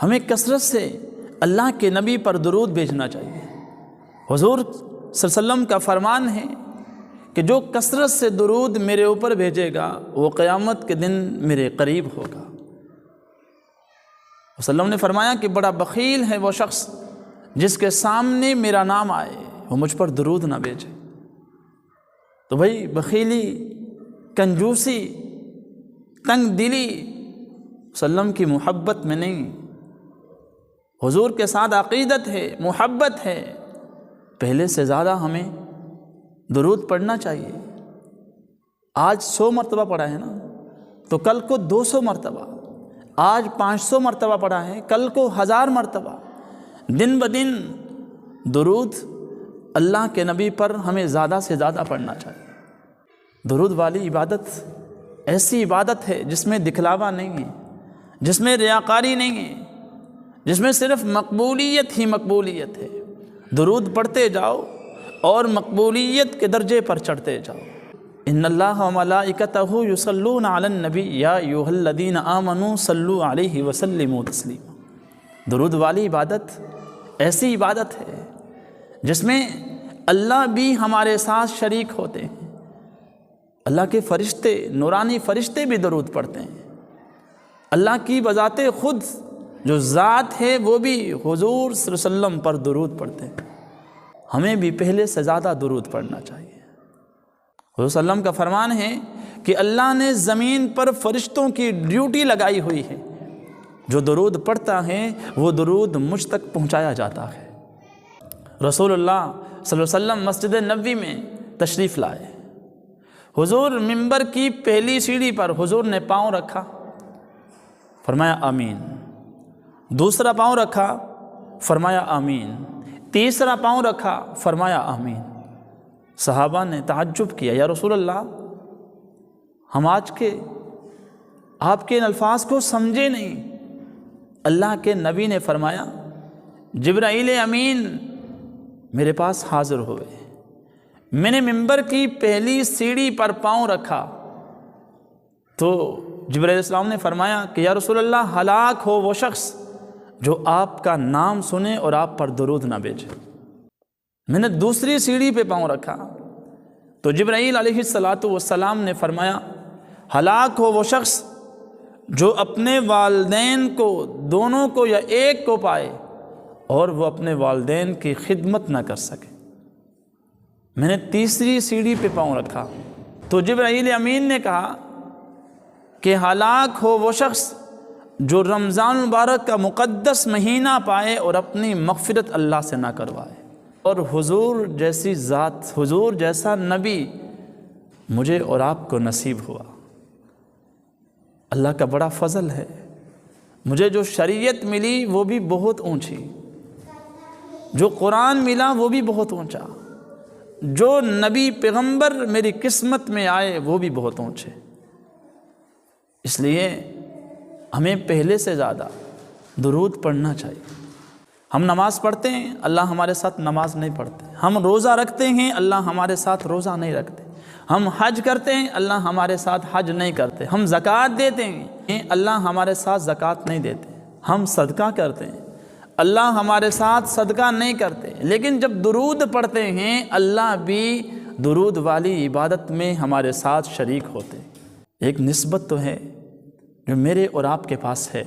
ہمیں کثرت سے اللہ کے نبی پر درود بھیجنا چاہیے۔ حضور صلی اللہ علیہ وسلم کا فرمان ہے کہ جو کثرت سے درود میرے اوپر بھیجے گا وہ قیامت کے دن میرے قریب ہوگا۔ وسلم نے فرمایا کہ بڑا بخیل ہے وہ شخص جس کے سامنے میرا نام آئے وہ مجھ پر درود نہ بھیجے۔ تو بھائی بخیلی، کنجوسی، تنگ دلی وسلم کی محبت میں نہیں، حضور کے ساتھ عقیدت ہے، محبت ہے، پہلے سے زیادہ ہمیں درود پڑھنا چاہیے۔ آج 100 مرتبہ پڑھا ہے نا، تو کل کو 200 مرتبہ، آج 500 مرتبہ پڑھا ہے، کل کو 1000 مرتبہ۔ دن بدن درود اللہ کے نبی پر ہمیں زیادہ سے زیادہ پڑھنا چاہیے۔ درود والی عبادت ایسی عبادت ہے جس میں دکھلاوا نہیں ہے، جس میں ریاکاری نہیں ہے، جس میں صرف مقبولیت ہی مقبولیت ہے۔ درود پڑھتے جاؤ اور مقبولیت کے درجے پر چڑھتے جاؤ۔ ان اللہ و ملائکتہ یصلون علی النبی یا ایھا الذین آمنوا صلوا علیہ وسلموا تسلیما۔ درود والی عبادت ایسی عبادت ہے جس میں اللہ بھی ہمارے ساتھ شریک ہوتے ہیں۔ اللہ کے فرشتے، نورانی فرشتے بھی درود پڑھتے ہیں۔ اللہ کی بذات خود جو ذات ہے وہ بھی حضور صلی اللہ علیہ وسلم پر درود پڑھتے ہیں۔ ہمیں بھی پہلے سے زیادہ درود پڑھنا چاہیے۔ حضور صلی اللہ علیہ وسلم کا فرمان ہے کہ اللہ نے زمین پر فرشتوں کی ڈیوٹی لگائی ہوئی ہے، جو درود پڑھتا ہے وہ درود مجھ تک پہنچایا جاتا ہے۔ رسول اللہ صلی اللہ علیہ وسلم مسجد نبوی میں تشریف لائے۔ حضور منبر کی پہلی سیڑھی پر حضور نے پاؤں رکھا، فرمایا آمین۔ دوسرا پاؤں رکھا، فرمایا آمین۔ تیسرا پاؤں رکھا، فرمایا آمین۔ صحابہ نے تعجب کیا، یا رسول اللہ ہم آج کے آپ کے ان الفاظ کو سمجھے نہیں۔ اللہ کے نبی نے فرمایا جبرائیل امین میرے پاس حاضر ہوئے، میں نے منبر کی پہلی سیڑھی پر پاؤں رکھا تو جبرائیل علیہ السلام نے فرمایا کہ یا رسول اللہ ہلاک ہو وہ شخص جو آپ کا نام سنے اور آپ پر درود نہ بھیجے۔ میں نے دوسری سیڑھی پہ پاؤں رکھا تو جبرائیل علیہ السلام نے فرمایا ہلاک ہو وہ شخص جو اپنے والدین کو، دونوں کو یا ایک کو پائے اور وہ اپنے والدین کی خدمت نہ کر سکے۔ میں نے تیسری سیڑھی پہ پاؤں رکھا تو جبرائیل امین نے کہا کہ ہلاک ہو وہ شخص جو رمضان مبارک کا مقدس مہینہ پائے اور اپنی مغفرت اللہ سے نہ کروائے۔ اور حضور جیسی ذات، حضور جیسا نبی مجھے اور آپ کو نصیب ہوا۔ اللہ کا بڑا فضل ہے، مجھے جو شریعت ملی وہ بھی بہت اونچی، جو قرآن ملا وہ بھی بہت اونچا، جو نبی پیغمبر میری قسمت میں آئے وہ بھی بہت اونچے۔ اس لیے ہمیں پہلے سے زیادہ درود پڑھنا چاہیے۔ ہم نماز پڑھتے ہیں، اللہ ہمارے ساتھ نماز نہیں پڑھتے۔ ہم روزہ رکھتے ہیں، اللہ ہمارے ساتھ روزہ نہیں رکھتے۔ ہم حج کرتے ہیں، اللہ ہمارے ساتھ حج نہیں کرتے۔ ہم زکوٰۃ دیتے ہیں، اللہ ہمارے ساتھ زکوٰۃ نہیں دیتے۔ ہم صدقہ کرتے ہیں، اللہ ہمارے ساتھ صدقہ نہیں کرتے۔ لیکن جب درود پڑھتے ہیں اللہ بھی درود والی عبادت میں ہمارے ساتھ شریک ہوتے ہیں۔ ایک نسبت تو ہے جو میرے اور آپ کے پاس ہے۔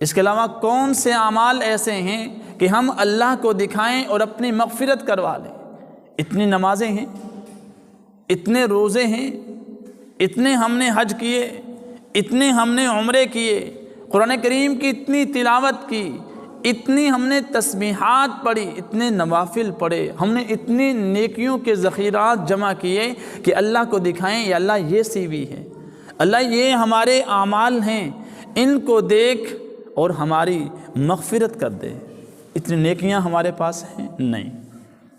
اس کے علاوہ کون سے اعمال ایسے ہیں کہ ہم اللہ کو دکھائیں اور اپنی مغفرت کروا لیں؟ اتنی نمازیں ہیں، اتنے روزے ہیں، اتنے ہم نے حج کیے، اتنے ہم نے عمرے کیے، قرآن کریم کی اتنی تلاوت کی، اتنی ہم نے تسبیحات پڑھی، اتنے نوافل پڑھے، ہم نے اتنی نیکیوں کے ذخیرات جمع کیے کہ اللہ کو دکھائیں یا اللہ یہ سی وی ہے، اللہ یہ ہمارے اعمال ہیں، ان کو دیکھ اور ہماری مغفرت کر دے۔ اتنی نیکیاں ہمارے پاس ہیں؟ نہیں،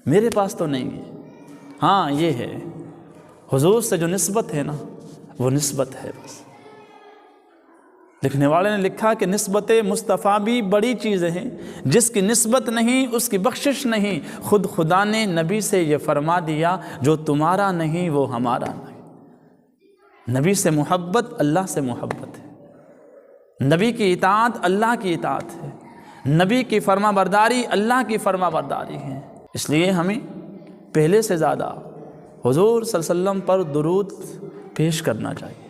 میرے پاس تو نہیں ہے۔ ہاں یہ ہے حضور سے جو نسبت ہے نا، وہ نسبت ہے بس۔ لکھنے والے نے لکھا کہ نسبت مصطفیٰ بھی بڑی چیزیں ہیں، جس کی نسبت نہیں اس کی بخشش نہیں، خود خدا نے نبی سے یہ فرما دیا جو تمہارا نہیں وہ ہمارا نہیں۔ نبی سے محبت اللہ سے محبت ہے، نبی کی اطاعت اللہ کی اطاعت ہے، نبی کی فرما برداری اللہ کی فرما برداری ہے۔ اس لیے ہمیں پہلے سے زیادہ حضور صلی اللہ علیہ وسلم پر درود پیش کرنا چاہیے۔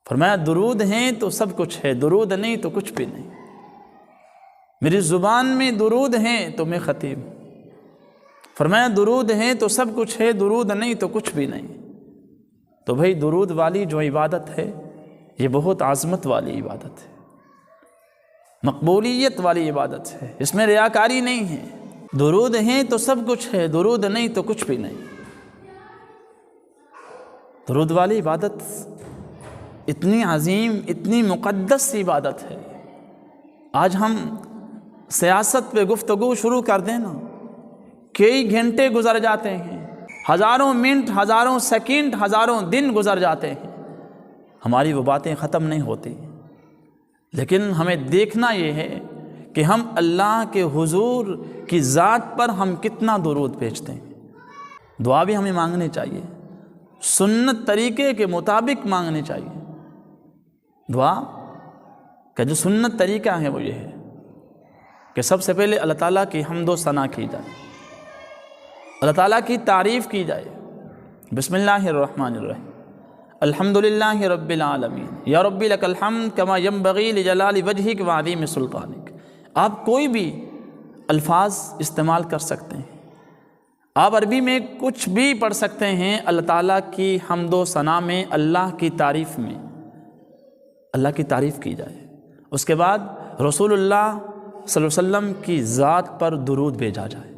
فرمایا درود ہیں تو سب کچھ ہے، درود نہیں تو کچھ بھی نہیں۔ میری زبان میں درود ہیں تو میں خطیب ہوں۔ فرمایا درود ہیں تو سب کچھ ہے، درود نہیں تو کچھ بھی نہیں۔ تو بھائی درود والی جو عبادت ہے یہ بہت عظمت والی عبادت ہے، مقبولیت والی عبادت ہے، اس میں ریاکاری نہیں ہے۔ درود ہیں تو سب کچھ ہے، درود نہیں تو کچھ بھی نہیں۔ درود والی عبادت اتنی عظیم، اتنی مقدس عبادت ہے۔ آج ہم سیاست پہ گفتگو شروع کر دیں نا، کئی گھنٹے گزر جاتے ہیں، ہزاروں منٹ، ہزاروں سیکنڈ، ہزاروں دن گزر جاتے ہیں، ہماری وہ باتیں ختم نہیں ہوتی۔ لیکن ہمیں دیکھنا یہ ہے کہ ہم اللہ کے حضور کی ذات پر ہم کتنا درود بھیجتے ہیں۔ دعا بھی ہمیں مانگنی چاہیے، سنت طریقے کے مطابق مانگنی چاہیے۔ دعا کا جو سنت طریقہ ہے وہ یہ ہے کہ سب سے پہلے اللہ تعالیٰ کی حمد و ثنا کی جائے، اللہ تعالیٰ کی تعریف کی جائے۔ بسم اللہ الرحمن الرحیم، الحمدللہ رب العالمین، یا ربی لک الحمد کما ینبغی لجلال وجہک وعظیم سلطانک۔ آپ کوئی بھی الفاظ استعمال کر سکتے ہیں، آپ عربی میں کچھ بھی پڑھ سکتے ہیں۔ اللہ تعالیٰ کی حمد و ثنا میں، اللہ کی تعریف میں اللہ کی تعریف کی جائے۔ اس کے بعد رسول اللہ صلی اللہ علیہ وسلم کی ذات پر درود بھیجا جائے،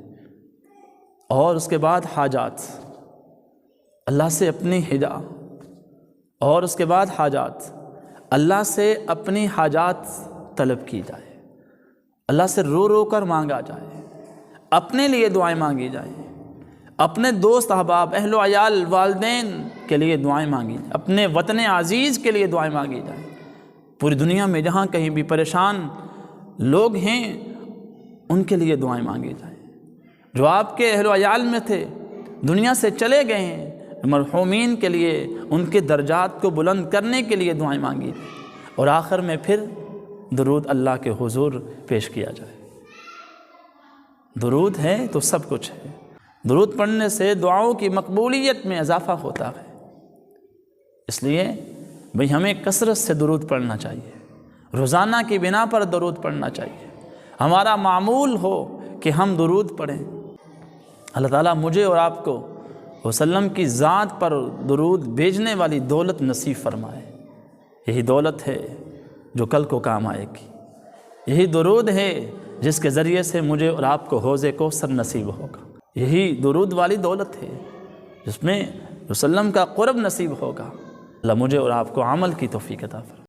اور اس کے بعد حاجات، اللہ سے اپنی حجا، اور اس کے بعد حاجات، اللہ سے اپنی حاجات طلب کی جائے، اللہ سے رو رو کر مانگا جائے، اپنے لیے دعائیں مانگی جائیں، اپنے دوست احباب، اہل و عیال، والدین کے لیے دعائیں مانگی جائیں، اپنے وطن عزیز کے لیے دعائیں مانگی جائیں۔ پوری دنیا میں جہاں کہیں بھی پریشان لوگ ہیں ان کے لیے دعائیں مانگی جائیں۔ جو آپ کے اہل و عیال میں تھے دنیا سے چلے گئے ہیں، مرحومین کے لیے، ان کے درجات کو بلند کرنے کے لیے دعائیں مانگی جائیں، اور آخر میں پھر درود اللہ کے حضور پیش کیا جائے۔ درود ہے تو سب کچھ ہے۔ درود پڑھنے سے دعاؤں کی مقبولیت میں اضافہ ہوتا ہے۔ اس لیے بھئی ہمیں کثرت سے درود پڑھنا چاہیے، روزانہ کی بنا پر درود پڑھنا چاہیے۔ ہمارا معمول ہو کہ ہم درود پڑھیں۔ اللہ تعالیٰ مجھے اور آپ کو وسلم کی ذات پر درود بھیجنے والی دولت نصیب فرمائے۔ یہی دولت ہے جو کل کو کام آئے گی، یہی درود ہے جس کے ذریعے سے مجھے اور آپ کو حوض کوثر نصیب ہوگا، یہی درود والی دولت ہے جس میں وسلم کا قرب نصیب ہوگا۔ اللہ مجھے اور آپ کو عمل کی توفیق عطا فرمائے۔